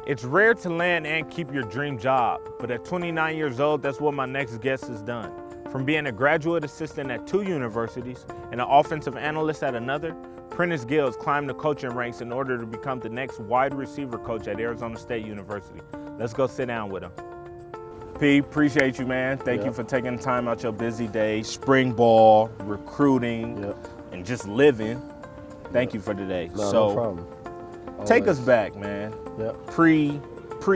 It's rare to land and keep your dream job, but at 29 years old, that's what my next guest has done. From being a graduate assistant at 2 universities and an offensive analyst at another, Prentice Gills climbed the coaching ranks in order to become the next wide receiver coach at Arizona State University. Let's go sit down with him. P, appreciate you, man. Thank you for taking the time out your busy day, spring ball, recruiting, and just living. Thank you for today. No problem. Take us back, man. Pre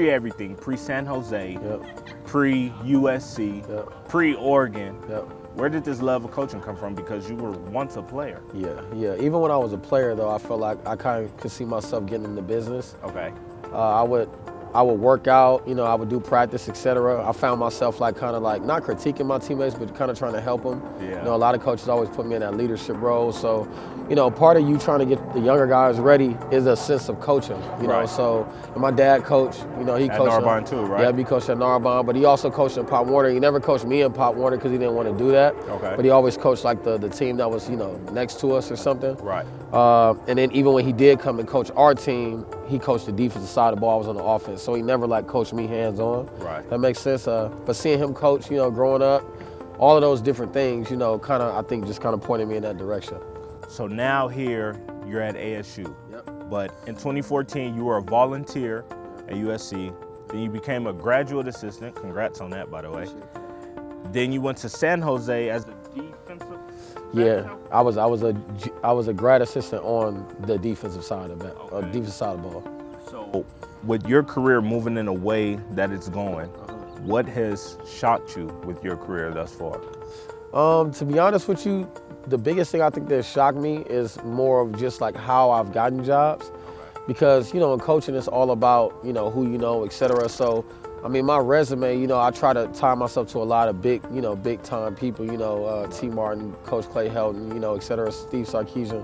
everything, pre San Jose, pre USC, pre Oregon. Where did this love of coaching come from? Because you were once a player. Yeah. Even when I was a player, though, I felt like I kind of could see myself getting into business. Okay. I would work out, I would do practice, etc. I found myself not critiquing my teammates, but kind of trying to help them. Yeah. A lot of coaches always put me in that leadership role. So, part of you trying to get the younger guys ready is a sense of coaching, Right. So, and my dad coached, he at coached. Narbonne too, right? Yeah, he coached at Narbonne, but he also coached in Pop Warner. He never coached me in Pop Warner because he didn't want to do that. Okay. But he always coached the team that was, next to us or something. Right. And then even when he did come and coach our team, he coached the defensive side of the ball. I was on the offense. So he never coached me hands-on. Right. That makes sense. But seeing him coach, growing up, all of those different things, I think just pointed me in that direction. So now here, you're at ASU. Yep. But in 2014, you were a volunteer at USC. Then you became a graduate assistant. Congrats on that, by the way. Then you went to San Jose as the defensive. Yeah, I was a grad assistant on the defensive side of that, defensive side of the ball. So, with your career moving in a way that it's going, what has shocked you with your career thus far? To be honest with you, the biggest thing I think that shocked me is more of just how I've gotten jobs, because in coaching it's all about who you know, etc. So. My resume, I try to tie myself to a lot of big time people, T. Martin, Coach Clay Helton, et cetera, Steve Sarkisian.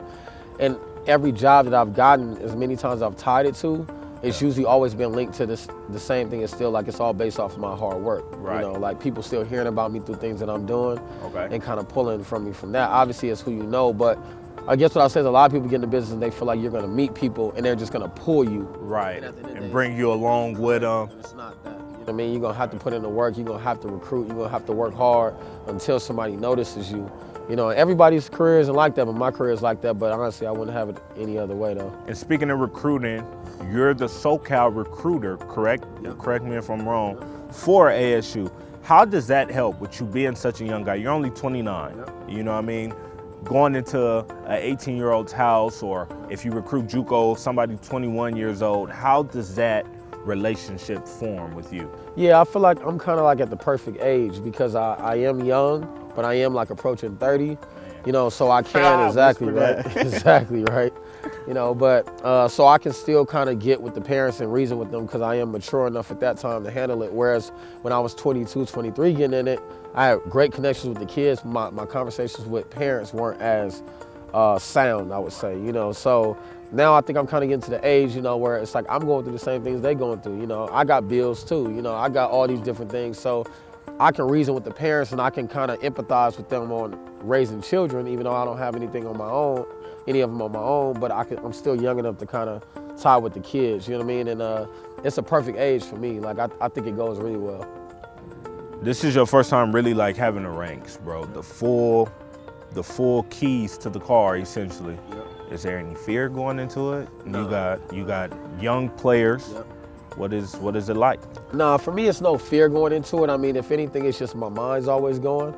And every job that I've gotten, as many times I've tied it to, it's usually always been linked to the same thing. It's still it's all based off of my hard work. Right. People still hearing about me through things that I'm doing and kind of pulling from me from that. Obviously, it's who you know, but I guess what I say is a lot of people get into business and they feel like you're going to meet people and they're just going to pull you. Right, and bring you along with them. It's not that. You're going to have to put in the work, you're going to have to recruit, you're going to have to work hard until somebody notices you. Everybody's career isn't like that, but my career is like that, but honestly, I wouldn't have it any other way, though. And speaking of recruiting, you're the SoCal recruiter, correct? Yep. Correct me if I'm wrong, for ASU. How does that help with you being such a young guy? You're only 29, you know what I mean? Going into an 18-year-old's house, or if you recruit JUCO, somebody 21 years old, how does that relationship form with you? Yeah, I feel like I'm kind of at the perfect age because I am young, but I am approaching 30, so I can exactly right. But so I can still kind of get with the parents and reason with them because I am mature enough at that time to handle it. Whereas when I was 22, 23 getting in it, I had great connections with the kids. My conversations with parents weren't as sound, I would say, So now I think I'm kind of getting to the age, where it's I'm going through the same things they're going through. I got bills too, I got all these different things. So I can reason with the parents and I can kind of empathize with them on raising children, even though I don't have anything on my own, any of them on my own, but I'm still young enough to kind of tie with the kids, you know what I mean? And it's a perfect age for me. I think it goes really well. This is your first time really having the ranks, bro. The full keys to the car, essentially. Yep. Is there any fear going into it? No. You got young players. Yep. What is it like? Nah, for me, it's no fear going into it. If anything, it's just my mind's always going.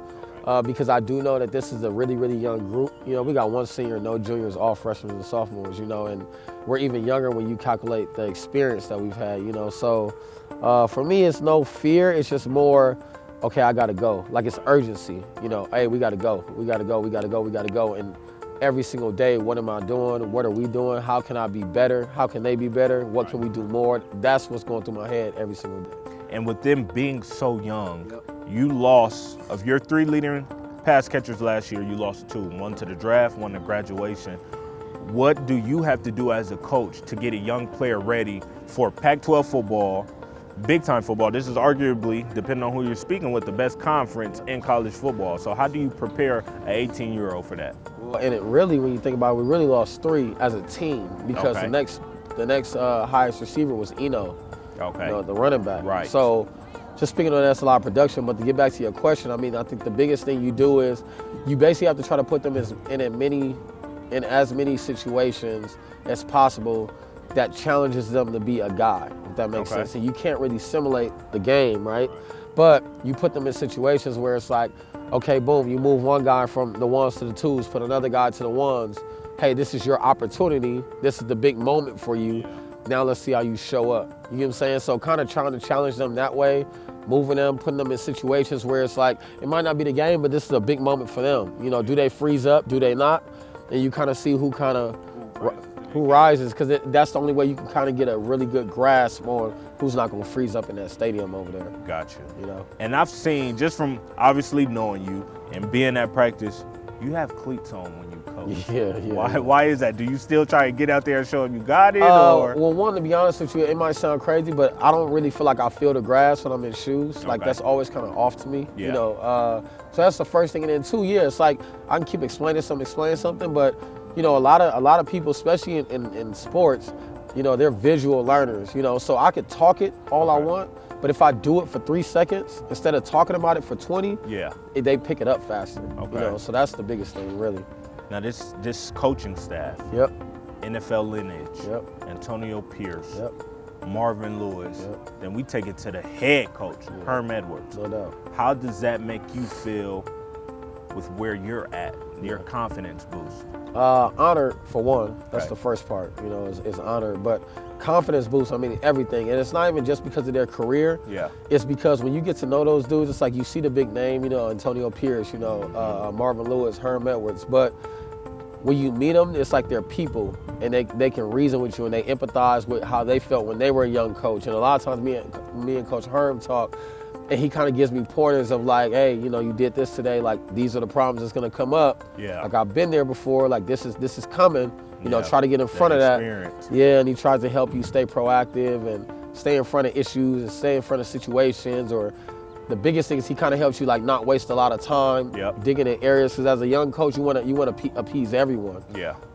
Because I do know that this is a really, really young group. We got one senior, no juniors, all freshmen and sophomores, and we're even younger when you calculate the experience that we've had, So for me, it's no fear. It's just more, okay, I got to go. It's urgency, hey, we got to go. We got to go, we got to go, we got to go. And every single day, what am I doing? What are we doing? How can I be better? How can they be better? What can we do more? That's what's going through my head every single day. And with them being so young, you lost, of your 3 leading pass catchers last year, you lost 2. One to the draft, one to graduation. What do you have to do as a coach to get a young player ready for Pac-12 football, big-time football? This is arguably, depending on who you're speaking with, the best conference in college football. So how do you prepare an 18-year-old for that? Well, and it really, when you think about it, we really lost 3 as a team because the next highest receiver was Eno. Okay. You know, the running back. Right. So just speaking on that's a lot of production, but to get back to your question, I mean, I think the biggest thing you do is you basically have to try to put them in as many situations as possible that challenges them to be a guy, if that makes sense. And you can't really simulate the game, right? But you put them in situations where it's like, okay, boom, you move one guy from the ones to the twos, put another guy to the ones. Hey, this is your opportunity. This is the big moment for you. Now let's see how you show up. You get what I'm saying? So kind of trying to challenge them that way, moving them, putting them in situations where it's like, it might not be the game, but this is a big moment for them. You know, do they freeze up? Do they not? And you kind of see who rises, because that's the only way you can kind of get a really good grasp on who's not going to freeze up in that stadium over there. Gotcha. You know? And I've seen, just from obviously knowing you and being at practice, you have cleats on when you coach. Yeah. Why is that? Do you still try and get out there and show them you got it? Or? Well, one, to be honest with you, it might sound crazy, but I don't really feel like I feel the grass when I'm in shoes. Like, that's always kind of off to me. Yeah. You know, so that's the first thing. And then two, it's like I can keep explaining something, but you know, a lot of people, especially in sports, you know, they're visual learners, you know, so I could talk it all I want, but if I do it for 3 seconds instead of talking about it for 20, they pick it up faster. You know, so that's the biggest thing, really. Now this coaching staff, NFL lineage, Antonio Pierce, Marvin Lewis, then we take it to the head coach, Herm Edwards. No doubt. How does that make you feel with where you're at, your confidence boost? Honor, for one. That's the first part, you know, is honor. But confidence boost, I mean, everything. And it's not even just because of their career. It's because when you get to know those dudes, it's like you see the big name, you know, Antonio Pierce, you know, Marvin Lewis, Herm Edwards. But when you meet them, it's like they're people, and they can reason with you, and they empathize with how they felt when they were a young coach. And a lot of times me and Coach Herm talk, and he kind of gives me pointers of like, hey, you know, you did this today. Like, these are the problems that's gonna come up. Like, I've been there before. Like, this is coming. You know, try to get in front of that. And he tries to help you stay proactive and stay in front of issues and stay in front of situations. Or the biggest thing is he kind of helps you like not waste a lot of time digging in areas. Because as a young coach, you want to appease everyone.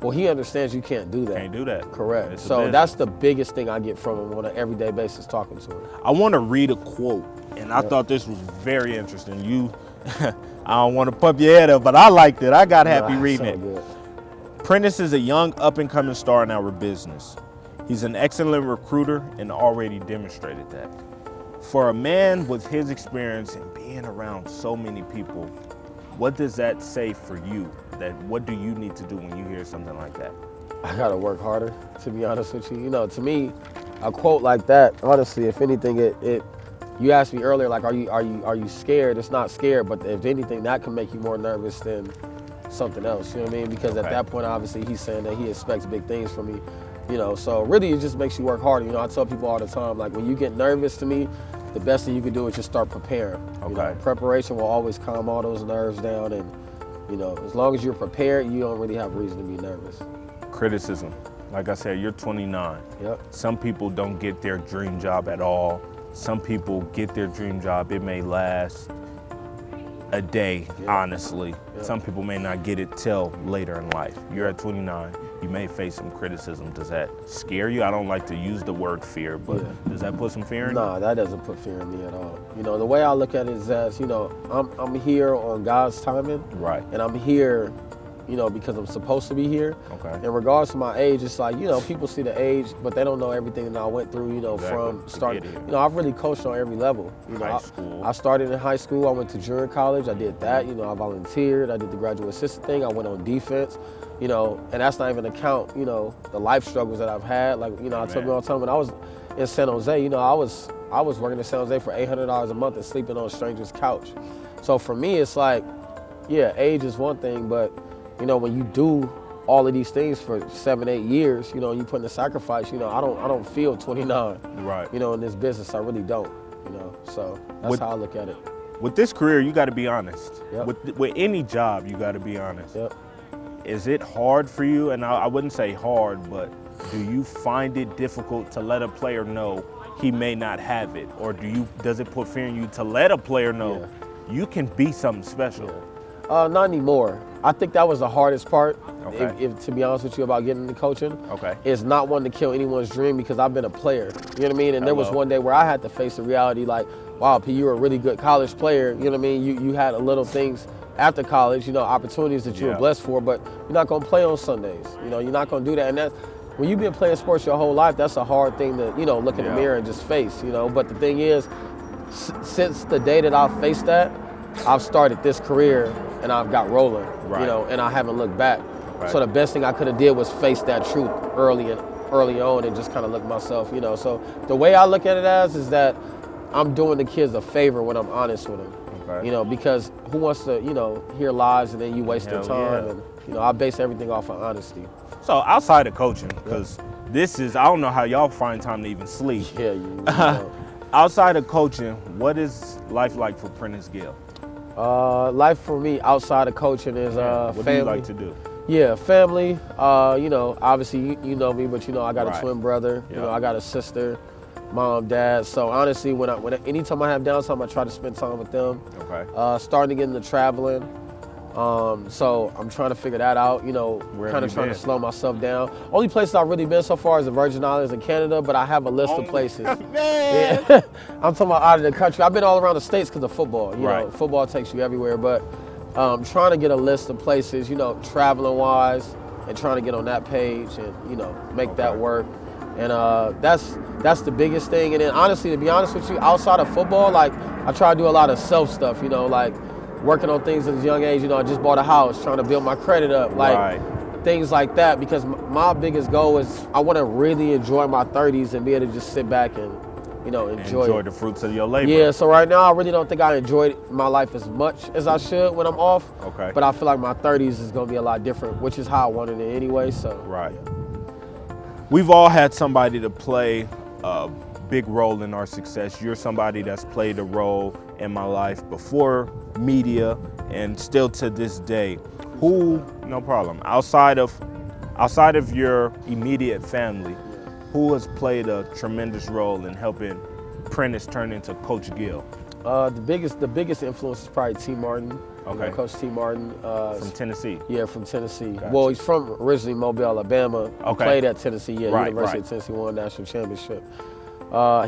Well, he understands you can't do that. Can't do that. Correct. So that's the biggest thing I get from him on an everyday basis talking to him. I want to read a quote. And I thought this was very interesting. I don't want to pump your head up, but I liked it. I got happy reading it. Good. Prentice is a young up-and-coming star in our business. He's an excellent recruiter and already demonstrated that. For a man with his experience and being around so many people, what does that say for you? What do you need to do when you hear something like that? I gotta work harder, to be honest with you. You know, to me, a quote like that, honestly, if anything, you asked me earlier, like, are you scared? It's not scared, but if anything, that can make you more nervous than something else. You know what I mean? Because at that point, obviously, he's saying that he expects big things from me. You know, so really, it just makes you work harder. You know, I tell people all the time, like, when you get nervous, to me, the best thing you can do is just start preparing. You know, preparation will always calm all those nerves down, and you know, as long as you're prepared, you don't really have reason to be nervous. Criticism. Like I said, you're 29. Some people don't get their dream job at all. Some people get their dream job. It may last a day, honestly. Some people may not get it till later in life. You're at 29. You may face some criticism. Does that scare you? I don't like to use the word fear, but does that put some fear in you? No, that doesn't put fear in me at all. You know, the way I look at it is as, you know, I'm here on God's timing. And I'm here, you know, because I'm supposed to be here. In regards to my age, it's like, you know, people see the age, but they don't know everything that I went through, you know, from starting. You know, I've really coached on every level. You know, I started in high school. I went to junior college. I did that. You know, I volunteered. I did the graduate assistant thing. I went on defense. You know, and that's not even account, you know, the life struggles that I've had. Like, you know, I tell you all the time, when I was in San Jose, you know, I was working in San Jose for $800 a month and sleeping on a stranger's couch. So for me, it's like, yeah, age is one thing, but you know, when you do all of these things for 7, 8 years, you know, you put in the sacrifice, you know, I don't feel 29. You know, in this business, I really don't, you know. So that's how I look at it. With this career, you got to be honest. With any job, you got to be honest. Is it hard for you? And I wouldn't say hard, but do you find it difficult to let a player know he may not have it? Or does it put fear in you to let a player know you can be something special? Not anymore. I think that was the hardest part, Okay. if to be honest with you, about getting into coaching. Okay. Is not wanting to kill anyone's dream because I've been a player. You know what I mean? And there was one day where I had to face the reality like, wow, P, you were a really good college player. You know what I mean? You had a little things after college, opportunities that you were blessed for, but you're not going to play on Sundays. You're not going to do that. And that's, when you've been playing sports your whole life, that's a hard thing to, look in the mirror and just face, But the thing is, since the day that I've faced that, I've started this career and I've got rolling, and I haven't looked back. Right. So the best thing I could have did was face that truth early on and just kind of look myself, So the way I look at it is that I'm doing the kids a favor when I'm honest with them. Okay. Because who wants to, hear lies and then you waste their time? And, I base everything off of honesty. So outside of coaching, because I don't know how y'all find time to even sleep. Yeah, outside of coaching, what is life like for Prentice Gill? Life for me outside of coaching is what family. do you like to do? Yeah, family. Obviously you know me, but I got a twin brother. I got a sister, mom, dad. So honestly, anytime I have downtime, I try to spend time with them. Okay. Starting to get into traveling. So I'm trying to figure that out, kind of trying to slow myself down. Only places I've really been so far is the Virgin Islands and Canada, but I have a list of places. Man. Yeah. I'm talking about out of the country. I've been all around the States because of football. You right. know, football takes you everywhere, but trying to get a list of places, traveling wise, and trying to get on that page and, make that work. And that's the biggest thing. And then honestly, to be honest with you, outside of football, like I try to do a lot of self stuff, like working on things at a young age. I just bought a house, trying to build my credit up, like things like that. Because my biggest goal is I want to really enjoy my 30s and be able to just sit back and, enjoy the fruits of your labor. Yeah, so right now I really don't think I enjoyed my life as much as I should when I'm off. Okay. But I feel like my 30s is going to be a lot different, which is how I wanted it anyway. So. Right. We've all had somebody to play a big role in our success. You're somebody that's played a role in my life before media and still to this day. No problem. Outside of your immediate family, who has played a tremendous role in helping Prentice turn into Coach Gill? The biggest influence is probably T. Martin. Okay. Coach T. Martin. From Tennessee? Yeah, from Tennessee. Gotcha. Well, he's from originally Mobile, Alabama. Okay. Played at Tennessee, University of Tennessee, won a national championship.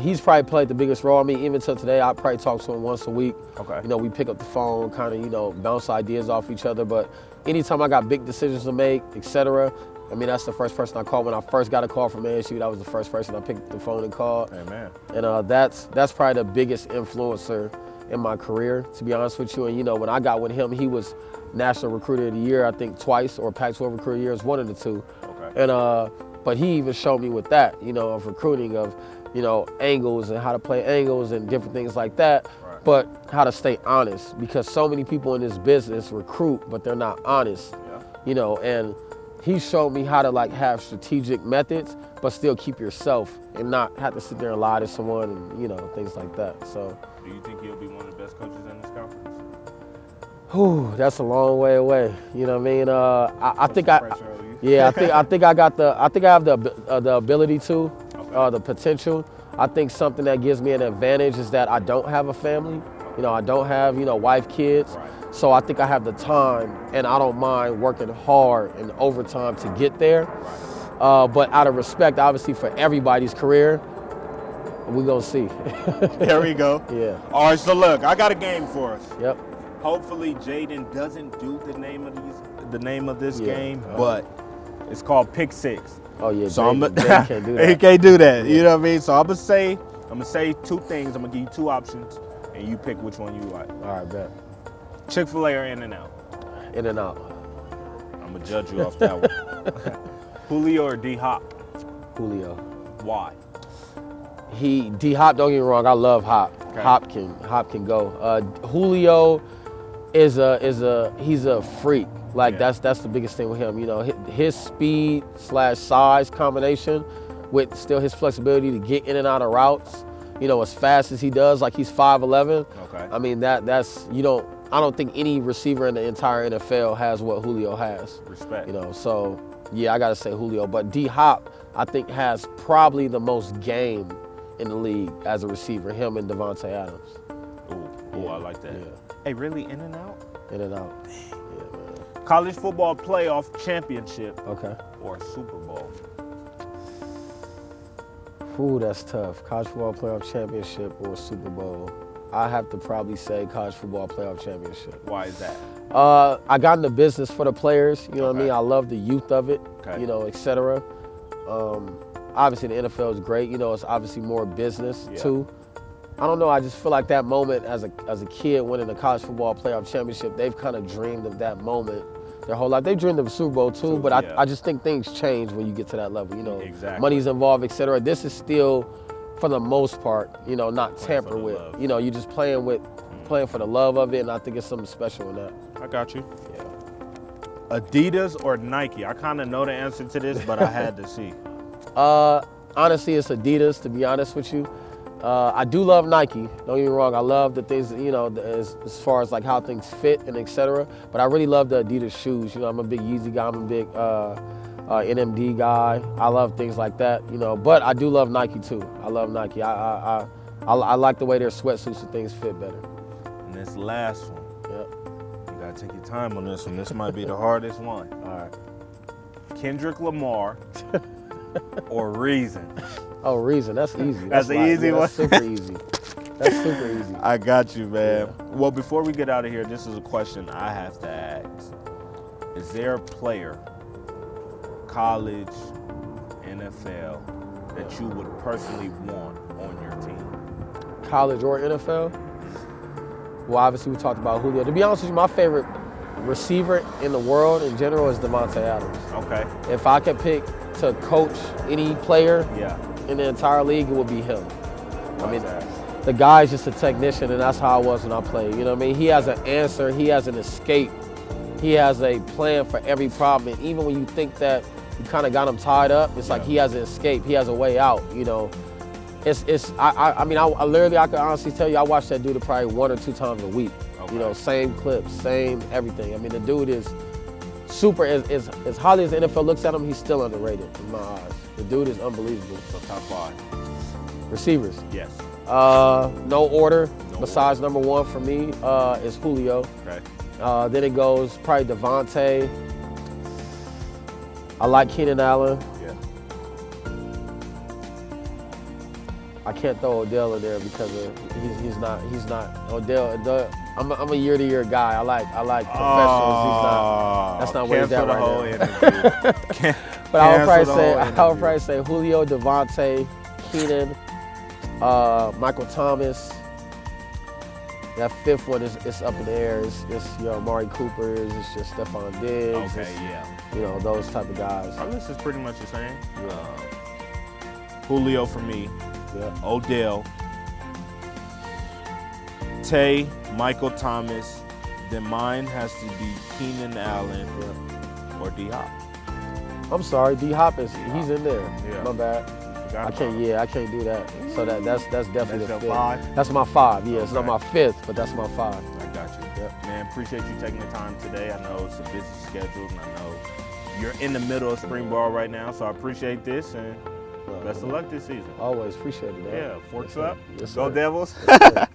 He's probably played the biggest role. I mean, even till today, I probably talk to him once a week. Okay. We pick up the phone, kind of, bounce ideas off each other. But anytime I got big decisions to make, etc., I mean, that's the first person I called. When I first got a call from ASU, that was the first person I picked up the phone and called. Amen. And that's probably the biggest influencer in my career, to be honest with you. And when I got with him, he was National Recruiter of the Year, I think twice, or Pac-12 Recruiter of the Year, is one of the two. Okay. And but he even showed me with that, of recruiting, of angles and how to play angles and different things like that. Right. But how to stay honest, because so many people in this business recruit, but they're not honest. Yeah. And he showed me how to have strategic methods, but still keep yourself and not have to sit there and lie to someone and things like that. So. Do you think he'll be one of the best coaches in this conference? Whew, that's a long way away. You know what I mean? I think I have the ability to, the potential. I think something that gives me an advantage is that I don't have a family. I don't have wife, kids. Right. So I think I have the time, and I don't mind working hard and overtime to get there. But out of respect, obviously, for everybody's career, we're going to see. There we go. Yeah. All right, so look, I got a game for us. Yep. Hopefully Jaden doesn't do the name of this game, but it's called Pick Six. Oh yeah, so Jaden can't do that. He can't do that. Yeah. You know what I mean? So I'm gonna say two things. I'm gonna give you two options, and you pick which one you like. All right, bet. Chick-fil-A or In-N-Out? In-N-Out. I'm gonna judge you off that one. Julio or D-Hop? Julio. Why? D-Hop, don't get me wrong, I love Hop. Okay. Hop can go. Julio he's a freak. That's the biggest thing with him. His speed / size combination with still his flexibility to get in and out of routes, as fast as he does, like he's 5'11". Okay. I mean I don't think any receiver in the entire NFL has what Julio has. Respect. So yeah, I gotta say Julio. But D-Hop, I think, has probably the most game in the league as a receiver, him and Devontae Adams. Ooh. Oh, I like that. Yeah. Hey, really in and out? In and out. Yeah, man. College football playoff championship Okay. or Super Bowl? Ooh, that's tough. College football playoff championship or Super Bowl? I have to probably say college football playoff championship. Why is that? I got in the business for the players. You know what I mean? I love the youth of it. Okay. You know, et cetera. Obviously, the NFL is great. You know, it's obviously more business too. I don't know. I just feel like that moment as a kid winning the college football playoff championship, they've kind of dreamed of that moment their whole life. They dreamed of a Super Bowl too, but I just think things change when you get to that level. You know, money's involved, et cetera. This is still, for the most part, you know, not tampered with. Love. You know, you're just playing for the love of it, and I think it's something special in that. I got you. Yeah. Adidas or Nike? I kind of know the answer to this, but I had to see. Honestly, it's Adidas, to be honest with you. I do love Nike, don't get me wrong. I love the things, you know, as far as like how things fit and et cetera. But I really love the Adidas shoes. You know, I'm a big Yeezy guy. I'm a big NMD guy. I love things like that, you know. But I do love Nike too. I love Nike. I like the way their sweatsuits and things fit better. And this last one. Yep. You gotta take your time on this one. This might be the hardest one. All right. Kendrick Lamar or Reason? Oh, Reason. That's easy. That's an easy one. That's super easy. That's super easy. I got you, man. Yeah. Well, before we get out of here, this is a question I have to ask. Is there a player, college, NFL, that you would personally want on your team? College or NFL? Well, obviously we talked about Julio. To be honest with you, my favorite receiver in the world in general is Devontae Adams. Okay. If I could pick to coach any player in the entire league, it would be him. I mean, the guy's just a technician, and that's how I was when I played. You know what I mean? He has an answer. He has an escape. He has a plan for every problem. And even when you think that you kind of got him tied up, it's like he has an escape. He has a way out, you know. I mean, I can honestly tell you, I watch that dude probably 1 or 2 times a week. Okay. You know, same clips, same everything. I mean, the dude is super. As highly as the NFL looks at him, he's still underrated in my eyes. The dude is unbelievable. So top 5 receivers. Yes. No order. Besides number 1 for me is Julio. Okay. Then it goes probably Devontae. I like Keenan Allen. Yeah. I can't throw Odell in there because he's not Odell. I'm a year-to-year guy. I like professionals. That's not where he's at right now. But I would probably say Julio, Devontae, Keenan, Michael Thomas. That 5th one is up in the air. It's you know, Amari Cooper. It's just Stephon Diggs. Okay, yeah. You know, those type of guys. Our list is pretty much the same. Julio for me. Yeah. Odell. Tay, Michael Thomas. Then mine has to be Keenan Allen or D-Hop. I'm sorry, D-Hop he's in there. Yeah. My bad. I can't do that. So that's definitely that's the 5th. 5. That's my 5. Yeah, it's not my 5th, but that's my 5. I got you. Yep. Man, appreciate you taking the time today. I know it's a busy schedule, and I know you're in the middle of spring ball right now, so I appreciate this, and best of luck this season. Always appreciate it, man. Yeah, forks up. Yes, Go sir. Devils. Yes, sir.